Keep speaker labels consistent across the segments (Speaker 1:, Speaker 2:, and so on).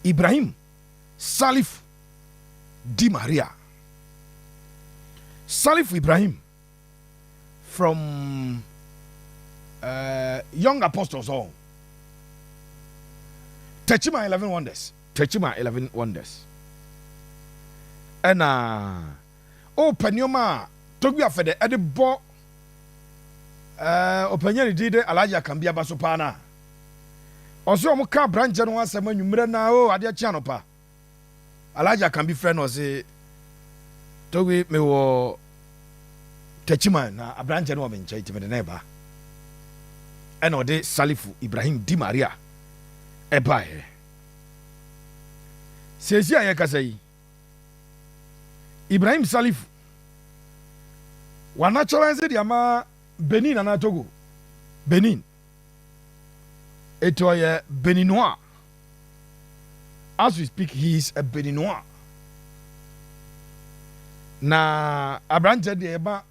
Speaker 1: Ibrahim Salifu Di Maria. Salifu Ibrahim from Young Apostles Hall. Techima 11 Wonders. Techima 11 Wonders. And Penyoma took me after the Edibo Openya did Alaja Kambia Basopana. Also, Moka branch and once a man you na o adia channel pa. Alaja can be friend or say Togi me wo Techima na a branch and woman chait with the neighbor. And ode Salifu Ibrahim Di Maria. Ebae. Says ya yakasai. Ibrahim Salifu. Wa naturalize the ama Benin and Togo. Benin. Etoye Beninois. As we speak, he is a Beninois. Na abrante de eba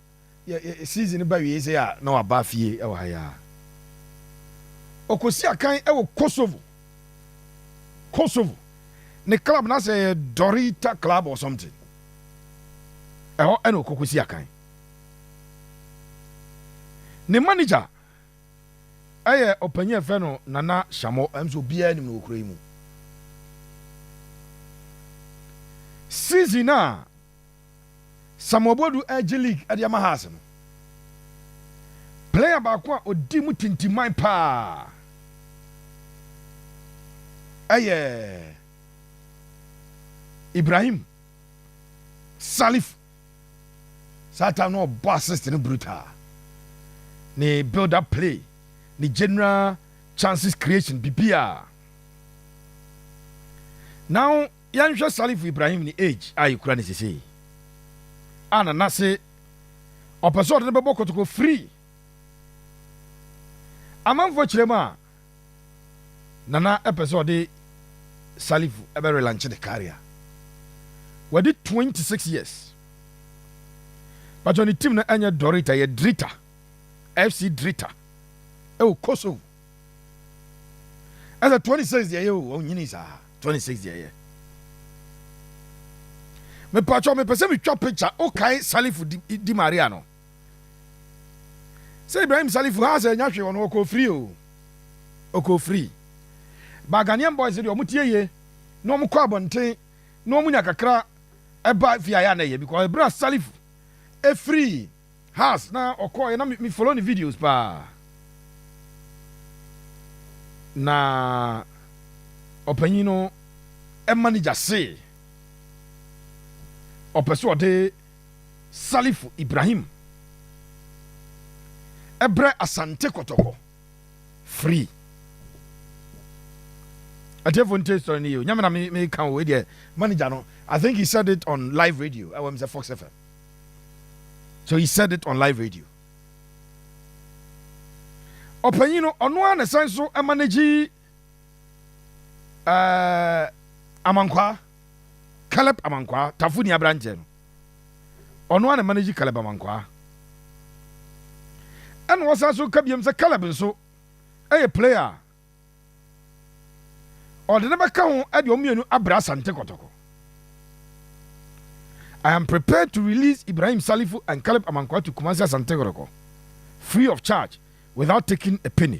Speaker 1: season ba wi ese ya na waba fie e wa ya. Okosi akan e wo Kosovo. The club na say Dorita club or something. Eho eno kokosi akan. Ne manager aye opanya feno Nana Shamo emso bia nim no okura mu. Season na Samobodu Edge League ade amahase no. Player ba kwa odi mu tintiman pa. Aye Ibrahim Salifu Satan no boss assistant brutal. Ni build up play, ni general chances creation bibia. Now, Yansha Salifu Ibrahim ni age ayi kura ni sisi. Ana nase opposite de bebo kotoko free. Amanfo chirema Nana episode Salifu ebe relaunch the career. We did 26 years. But on the team na anya Dorita ye Drita. FC Drita. Kosovo. As a 26 year old, 26 year. Me pacho me pese me chop picture okay Salifu Di Maria no. Say Ibrahim Salifu has a nyahwe won oko free o. Oko free. Ba Ghanaian boys dey omutie ye. No mu kwa bonten, no mu nyakakra eba via ya na ye because Ibrahim Salifu e free has na okoye na me follow the videos pa. Na opanyino e manager say opeso de Salifu Ibrahim ebre Asante Kotoko free. I taste on you. Nyamana me kan we there manager no. I think he said it on live radio. I was Fox FM. So he said it on live radio. Opanyino ono an senso e manage Amankwa Caleb Amankwa Tafuni Abranche no. Ono an manage Caleb Amankwa. And was also kabiem se Caleb so a player. Or the never come at your menu Abra Asante Kotoko. I am prepared to release Ibrahim Salifu and Caleb Amankwa to Kumasi Asante Kotoko free of charge without taking a penny.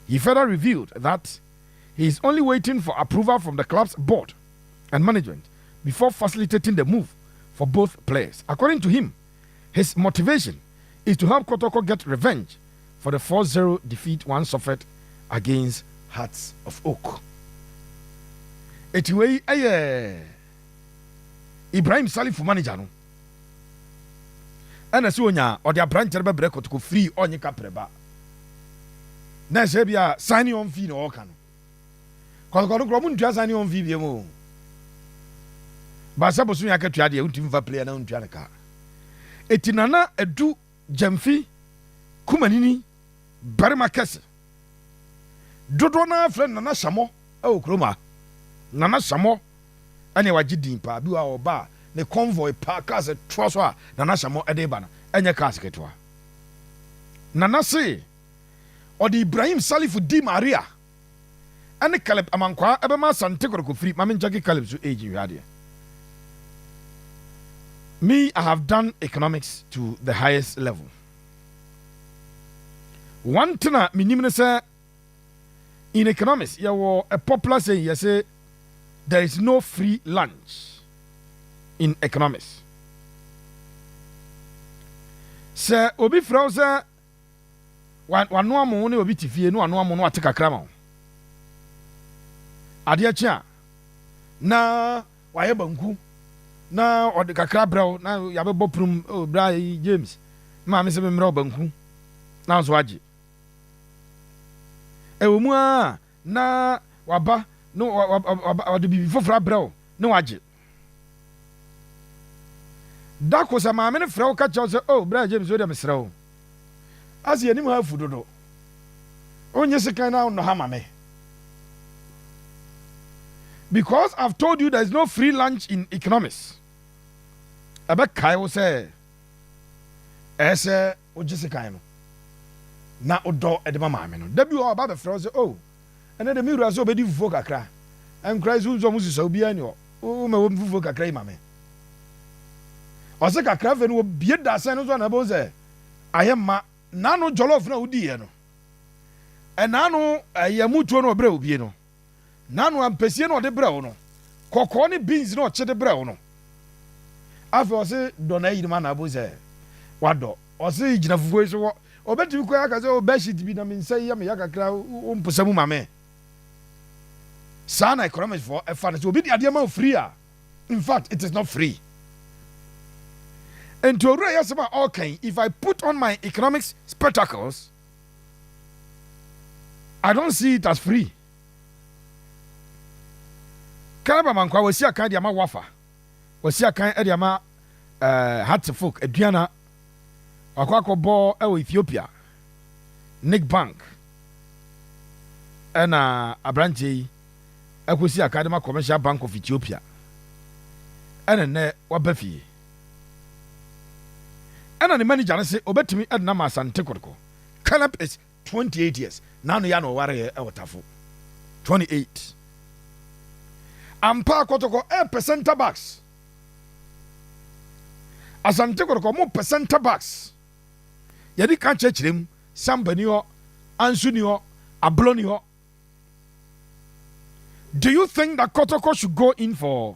Speaker 1: He further revealed that he is only waiting for approval from the club's board and management before facilitating the move for both players. According to him, his motivation is to help Kotoko get revenge for the 4-0 defeat one suffered against Hearts of Oak. Etiwei Ibrahim Salifu manager no. Ana si onya o dia branch be break to free onye kapreba. Na se bia sign on fee no oka no. Kono mu ntua sign on fee bi mo. Ba sa bosu ya katua de untim fa player na untua ne ka. Etinana edu Jamfi Kumanini Barima Kese. Dodo na friend Nana Shamo kroma. Nana Shamo ane wagidin pa bi wa oba ne convoy pa ka se troso a Nana Shamo edeba na enye ka seketwa. Nana se o di Ibrahim Salifu Di Maria ane Caleb Amankwa ebema Asante Kotoko free mame nchaki Caleb so age hwade. Me, I have done economics to the highest level. One thing I mean say in economics, you were a popular saying, you say there is no free lunch in economics. Sir obi frau say one no amo ne obi tifie no ano amo no ateka krama. Ade acha na waye banku na ode kakra brɛw na yabɛbɔ prum bra James ma me se me mrɛ banku na so age ewo mu a na waba no ode bibi fofra brɛw na wage da ko sa ma me ne frɛ ka kyɛw se bra James wo de me srɛ wo asi anim ha fu dodo onye sekan na no ha ma me. Because I've told you there is no free lunch in economics. Ebe kai wo say ese ojise kai no na odo edema maame no da bi o ba be frɛ say ene de mi wura so obedi fufuo kakra en Christ unzo mu sisa obi ani o me wo fufuo kakra imame o se kakra fe no bie da sen no so na bo say ayemma na no jollof na udi ye no na no yamutuo no obre obi no nanu ampesie no de brɛ wo no kokɔ ne beans no ɔkye de brɛ wo no afi ɔse dɔ na yiri ma na abo sɛ wadɔ ɔse gyina fufuo so wɔ ɔbɛtumi kɔ aka sɛ ɔbɛhyit bi na me nsa yi me ya kakra ɔmposa mu ma me saa na economics for ɛfa no sɛ obi de adeɛ ma free a in fact it is not free and to owura yɛsɛm a ɔkan if I put on my economics spectacles I don't see it as free. Caleb Amankwa wasi akan de ama wafa wasi akan de ama Hartford aduana akwa ewo Ethiopia Nick Bank na abranche akosi akan de ma Commercial Bank of Ethiopia ne wabafie ne manager ne se obetimi na ma Asante Kotoko. Caleb is 28 years now no ya no ware ewotafo 28. Ampa Kotoko percenter backs. Asante Kotoko mo percenter backs. Yadi kan chechirem sambani ho ansuni ho abloni ho. Do you think that Kotoko should go in for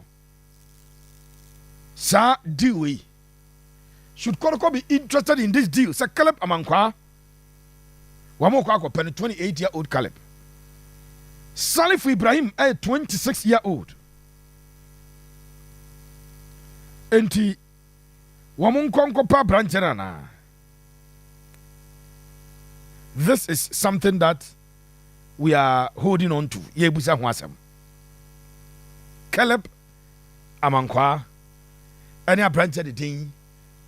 Speaker 1: Sir Dewey? Should Kotoko be interested in this deal? Sir Caleb Amankwa. Wamo kwa 28-year-old Caleb. Salifu Ibrahim a 26-year-old. Enti wamun konko pa branchera na. This is something that we are holding on to. Yebusa hwasem. Caleb Amankwa any brancher de din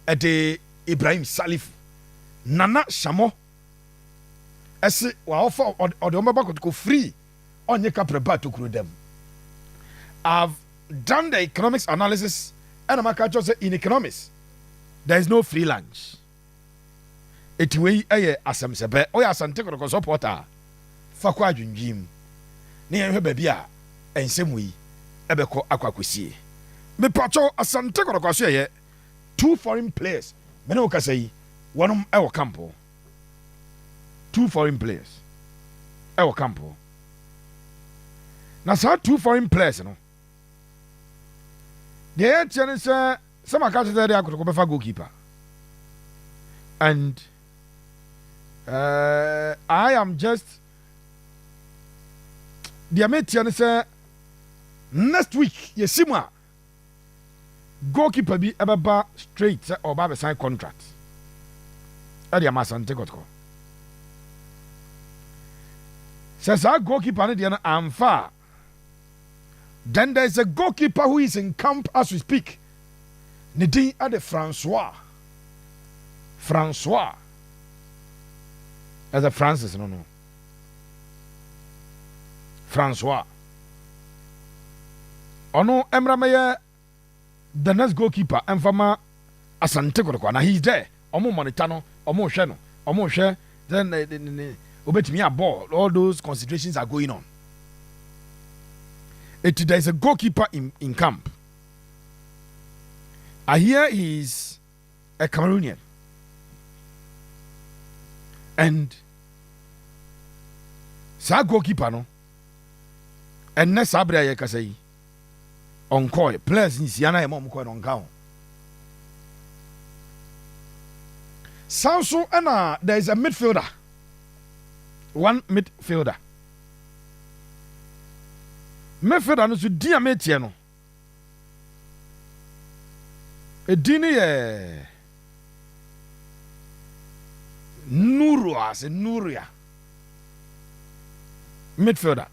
Speaker 1: ede Ibrahim Salifu Nana Shamo ese wa offer ode omaba Kotoko free onye kapreba to kuro dem. I've done the economics analysis and I'm actually say in economics there is no free lunch. Etiwe eye asem sebe o ya Asante Kotoko supporter fa kwa adwunjim ne ye hwe bia ensem wi ebeko akwakosie me pacho Asante Kotoko so ye 2 foreign players me no kasa yi wonum e wo campo 2 foreign players e wo campo na sa 2 foreign players no the etienne say some account there Kotoko be fa goalkeeper and I am just the etienne say next week yesimwa goalkeeper bi ebeba straight or ba be sign contract e dey Asante Kotoko says our goalkeeper ne dey na amfa. Then there is a goalkeeper who is in camp as we speak. Nidin at the Francois. As a Francis, no. Francois. Ono Emrameye, the next goalkeeper, and Fama Asante Kotoko. Now he's there. Omo Monitano, Omo Sheno, Omo She, then Obetimi a ball. All those considerations are going on. There is a goalkeeper in camp. I hear he's a Cameroonian. And sa goalkeeper no. And next Sabria ye say on call players in Siana mom call on count. Sounds so and there is a midfielder. One midfielder. Midfielder no so dia metie no. Edini ye Nuria. Midfielder.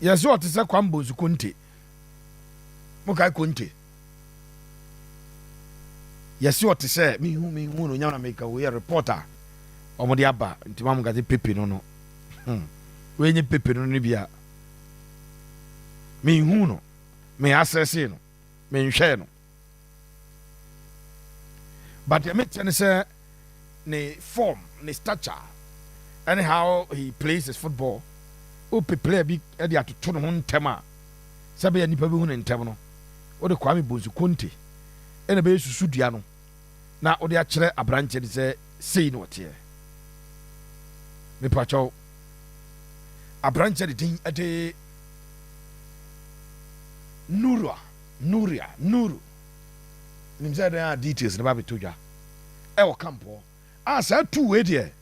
Speaker 1: Yes, what is a Kwambo Kunti? Mukai Kunti. Yes, what to say? Me who yana make a we a reporter. Omodiaba, Timam got the pipi no. When you pipi no nibia. Me who no. Me assassin. Me share no. But the mention say ne form, ne stature, and how he plays his football. Ope player bi e de atoto no ntema. Sabe ya nipa bi hu ne ntem no. O de Kwame Bonsu Konte. E na be susu dua no. Na o de a kire abranche de sei no tie. Me pacho. Abranche de din e de Nuru. Nim say there are details na ba be toja. E wo campo. Say 2 way there.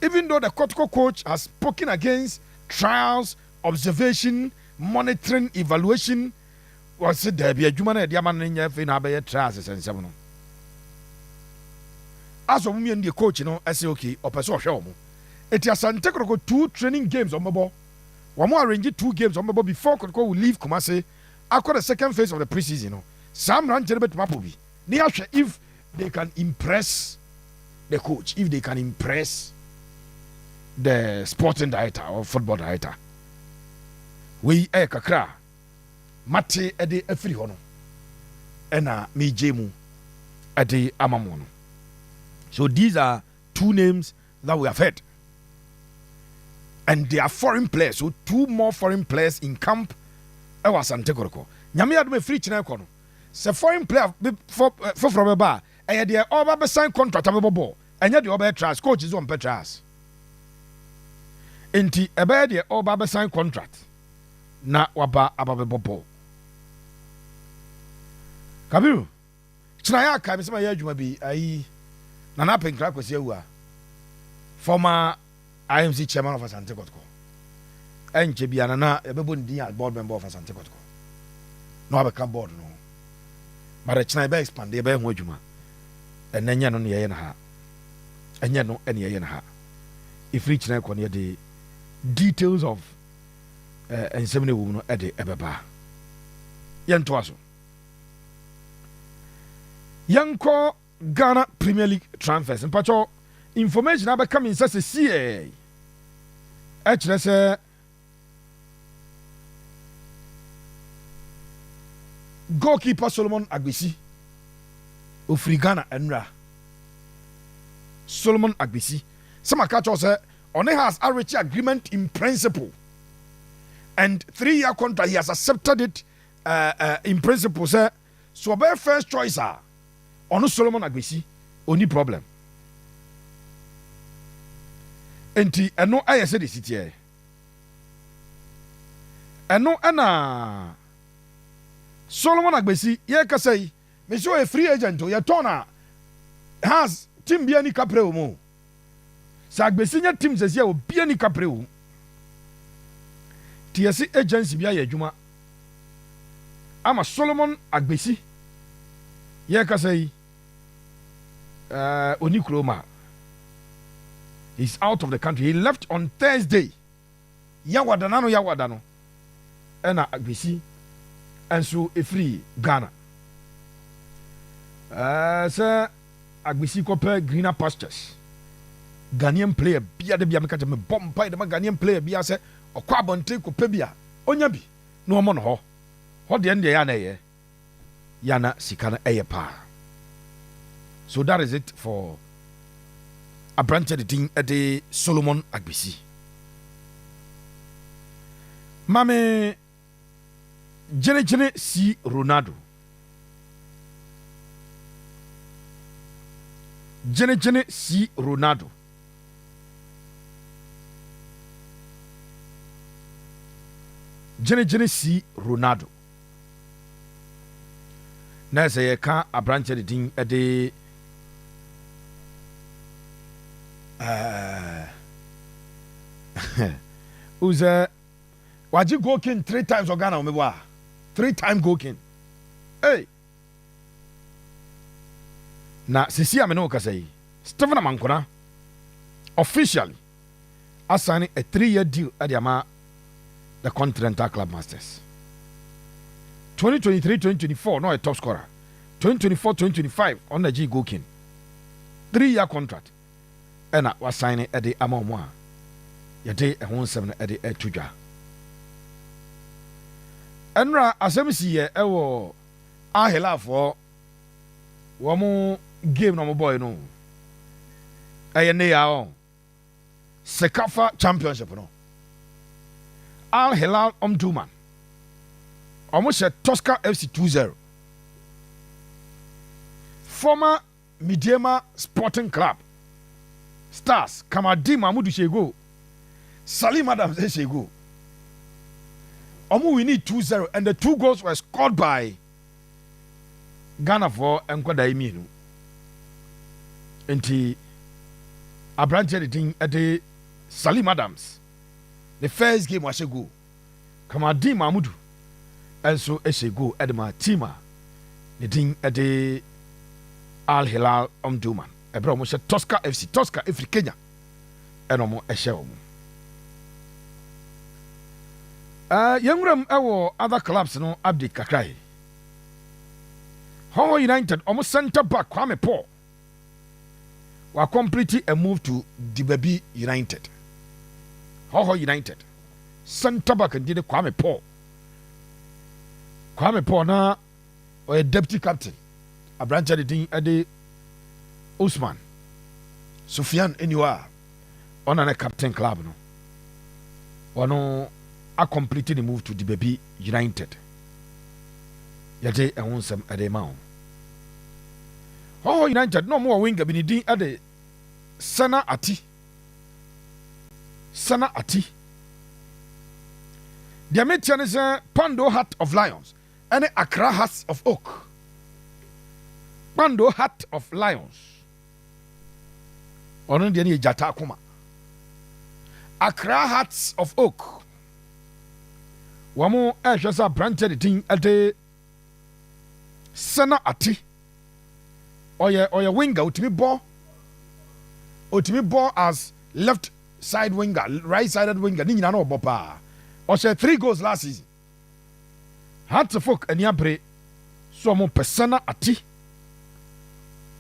Speaker 1: Even though the Kotoko coach has spoken against trials, observation, monitoring, evaluation, was said there be a human idea man in your fin have trials and seven. As a woman, the coach, I say okay, or person show. It is Asante Kotoko 2 training games on Mobo. One more arrange 2 games on Mobo before Kotoko will leave Kumasi. After the second phase of the preseason, some run to Mapobi. If they can impress the coach, if they can impress the sporting director or football director, we kakra mate ede afiri hono ena me jemu ede amamono. So these are 2 names that we have heard, and they are foreign players. So 2 more foreign players in camp. I was Asante Kotoko. Nyame adome free china kono. Se foreign player for from a bar. And they all be sign contract abebo. And yet the other trust coach is on Petras. Enti ebe de all be sign contract. Na waba ababo. Kabiru. Chinaya ka bi se ma ya adwuma bi ayi na na penkra kwesi awua. Former IMC chairman of Asante Kotoko. Enche bia na ebebo ndi board member of Asante Kotoko. No abeka board no. But China be expand ebe ho adwuma. Enenya no ye na ha. Enya no ene ye na ha. If reach na ko ne the details of ensemble wo no e de ebeba. Yento aso. Yanko Ghana Premier League transfers. Mpacho information about coming say CA. Actually say goalkeeper Solomon Agbesi ofri Ghana enra. Solomon Agbesi. Some catch say on has a rich agreement in principle, and 3-year contract he has accepted it in principle. Say so by first choice on Solomon Agbesi only problem. Enti eno aye se de sitie. Eno ana Solomon Agbesi ye ka say me so a free agent o ye tona has team bia ni kapre o mo. Sa Agbesi nya team se o bia ni kapre o. TSC agency bia ye adwuma. Ama Solomon Agbesi ye ka say oni kroma. He's out of the country. He left on Thursday. Yawadano. Ena Agbesi and so a free Ghana. Sir Agbesi kope greener pastures. Ghanaian player bia de bia meka me bomb pie de Ghanaian player bia se okwa bonte kope bia onya bi no mo no ho. Ho de ende ya na ye. Yana sikana eye pa. So that is it for a branch of the thing at the Solomon Agbesi. Mame Jene si Ronaldo. Jene si Ronaldo. Jene si Ronaldo. Na sɛ yɛka aberanteɛ de din de who's waji goal king 3 times or Ghana umebwa 3-time goal king. Hey. Na sisi amene okasai Stephen Amankona officially assigned a 3-year deal at the Continental Club Masters. 2023-2024 no a top scorer. 2024-2025 on the G goal king. 3-year contract. And I was signing at the Amomwa. Yade a 1-7 at the Etuja. Enra asemisi ye ewo ahela for womo game no boy no. Ayene ya on. Sekafa championship no. Al Hilal Omdurman. Almost a Tosca FC 2-0. Former Midiema Sporting Club. Stars Kamadi Mahmoud Shego. Salim Adams Shego. We need 2-0 and the 2 goals were scored by Ghana for Nkwada Iminu. Enti Abrante the thing at the Salim Adams. The first game was a go. Kamadi Mahmoud and so a go at my team. The thing at the Al Hilal Omdurman. A promotion Tosca FC Kenya. And almost a show. Young our other clubs no update kakrai. How United almost center back Kwame Paul were completely a move to Dibabi United. How United center back and did Kwame Paul. Kwame Paul na or a deputy captain. A branch of the thing at the Usman Sufyan Enua on a captain club no. Or no. I completed the move to the baby United. Yate I want some at the amount. Oh, United no more winger been at the Sana Ati. The American is a Pando Hat of Lions and Accra Hats of Oak. Pando Hat of Lions. On the Jata Kuma. Accra Hats of Oak. Wamo Ashasa branche the thing at the Sana Ati. Oya winger, ultimate ball as left side winger, right sided winger, Nina no Bopa. Or 3 goals last season. Had to folk and yabre so mo persona Ati.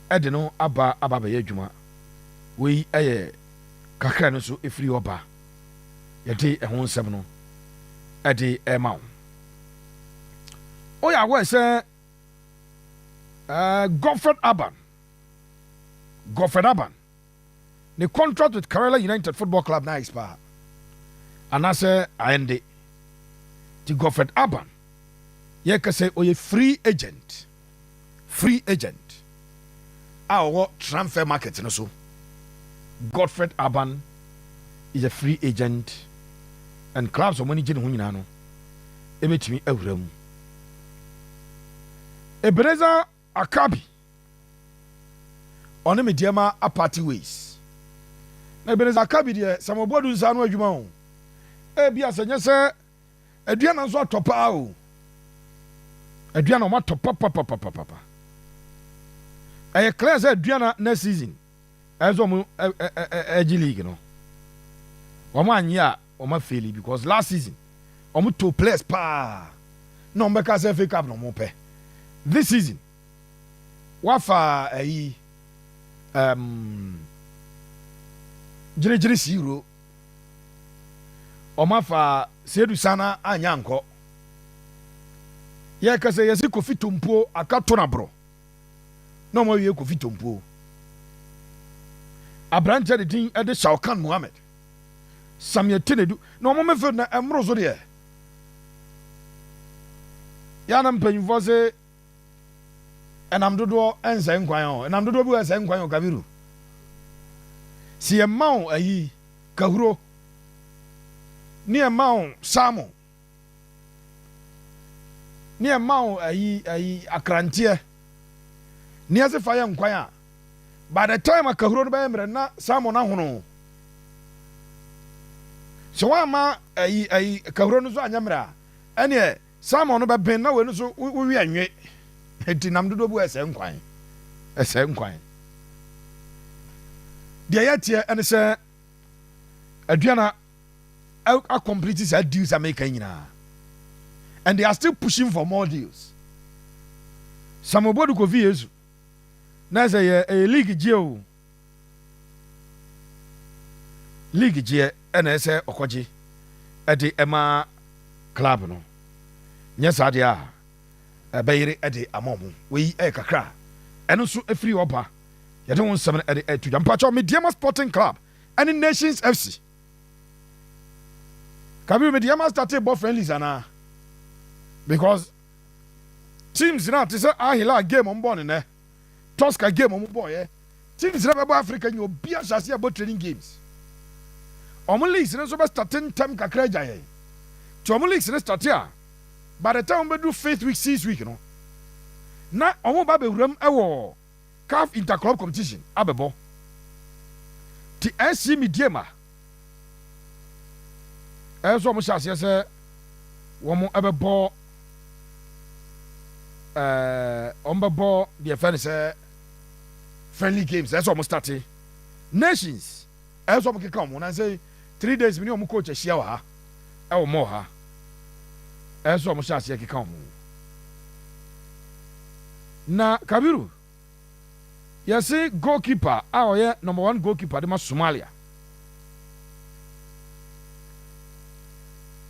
Speaker 1: Edeno Abba Yejuma. We a Kakano so if you oba. Yate a 1-7. Eddie Emma. Oh, yeah, where's Godfred Aban? The contract with Kerala United Football Club now expire. And I say, I end it. The Godfred Aban. You can say, oh, you free agent. Our transfer market, you know, so. Godfred Aban is a free agent. And clubs of money, Jinhunano. Emitimi Evrem. Ebeneza Akabi. On a mediama a party ways. Ebeneza Akabi, dear, some of what is Anwa Jumon. Ebia Senasa, Adriana Zwa Topao. Adriana Mato Papa. I declare Adriana next season. As a league, you know. 1 year. Oma faili because last season omu 2 players pa no mbeka se FA Cup no mo pe this season wafa jiri siro oma fa sedu sana anya nko ye kase yesi Kofi Tompo akato na bro no mo ye Kofi Tompo abrante de din e de Shaukan Mohammed Samuel Tinedu no mo me fe na emro so de yana mpanyimfo se enam dodo ense nkwan o enam dodo bi ense nkwan o Kabiru si emma ayi kahuro ni emma samo ni emma ayi akrantie ni ase fa ye nkwan a by the time akahuro no be mre na samo na hono so wa ma ayi kahuro no so anyamra ene samo no be ben na we no so wi anwe enti nam dodo bu ese nkwan de yatie ene se aduana a complete sa deals America nyina and they are still pushing for more deals. Some obodu ko vi yesu na say a league geo league je ene se okoje e de ema club no nyesa de a bayire e de amomo we e kakra eno so afiri oba ye de won sem e de to jam pacho Mediama Sporting Club and Nations FC Kabiru Mediama started ball friendlies ana because teams now to say Ahila game on born ne Tosca game on boy teams na be Africa you be assase about training games omo leagues na so be starting time kakra jaye to omo leagues na start here by the time we do 5th week 6th week no na omo ba be wuram ewo CAF interclub competition abebo ti SC Mediama eso omo assase se wo mo ebebo ball the friendly friendly games that's almost starting nations that's what we come when I say 3 days we need coach share ha e more ha that's what we share come na Kabiru you see goalkeeper our number 1 goalkeeper the Somalia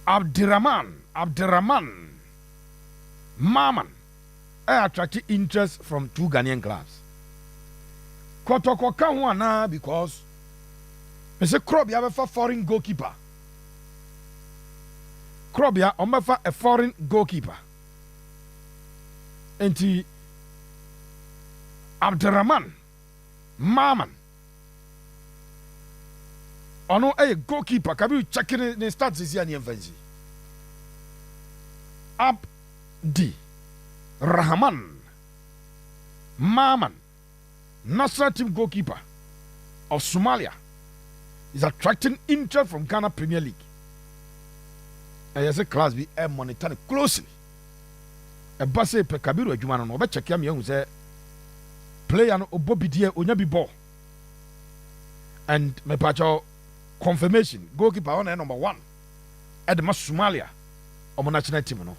Speaker 1: Abdirahman Maman attracted interest from 2 Ghanaian clubs. Kotoko can one now because Mr. Krobia have a foreign goalkeeper. Krobia omefa a foreign goalkeeper. Enti Abdirahman Maman ono a goalkeeper Kabiru checking the stats this year in Avenge. Abdi Rahman Maman national team goalkeeper of Somalia is attracting interest from Ghana Premier League. And as a class be monitoring closely. A basse pe Kabiru adwuma no be check am yehu say player no obobidie onya bi ball. And me pacho confirmation goalkeeper on number 1 at the Somalia of national team no.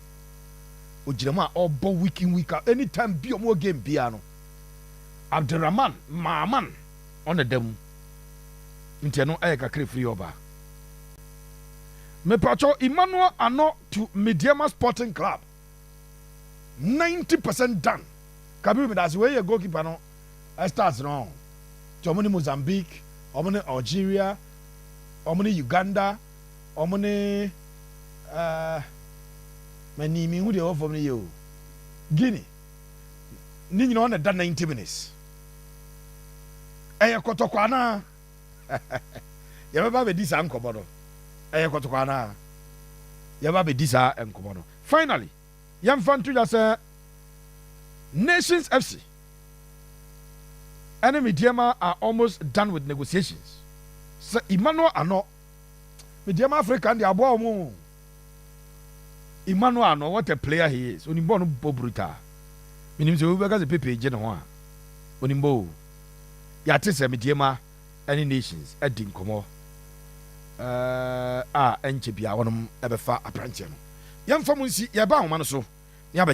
Speaker 1: Ojirama obo week in week out anytime be omo game bia no Abdirahman Maman on the dem ntia no ayeka kre free oba me pacho Emmanuel Ano to Mediama Sporting Club 90% done Kabiru me that's where your goalkeeper no starts no to omoni Mozambique omoni Algeria omoni Uganda omoni mani mi hu de ofo me yo Guinea ni nyina on da 90 minutes eye Kotoko ana ye ba be di sa nkobo no eye Kotoko ana ye ba be di sa nkobo no finally yam fan to just Nations FC and Mediama are almost done with negotiations so Emmanuel Ano Mediama Africa and the abo mu Emmanuel Ano, what a player he is. Onimbo no bobruta. Minim se we ga pepe je no ho a. Onimbo. Ya tese Mediama any nations edin komo. Enche bia wonom ebefa apprentice no. Yemfa munsi ye ba homa no so. Ya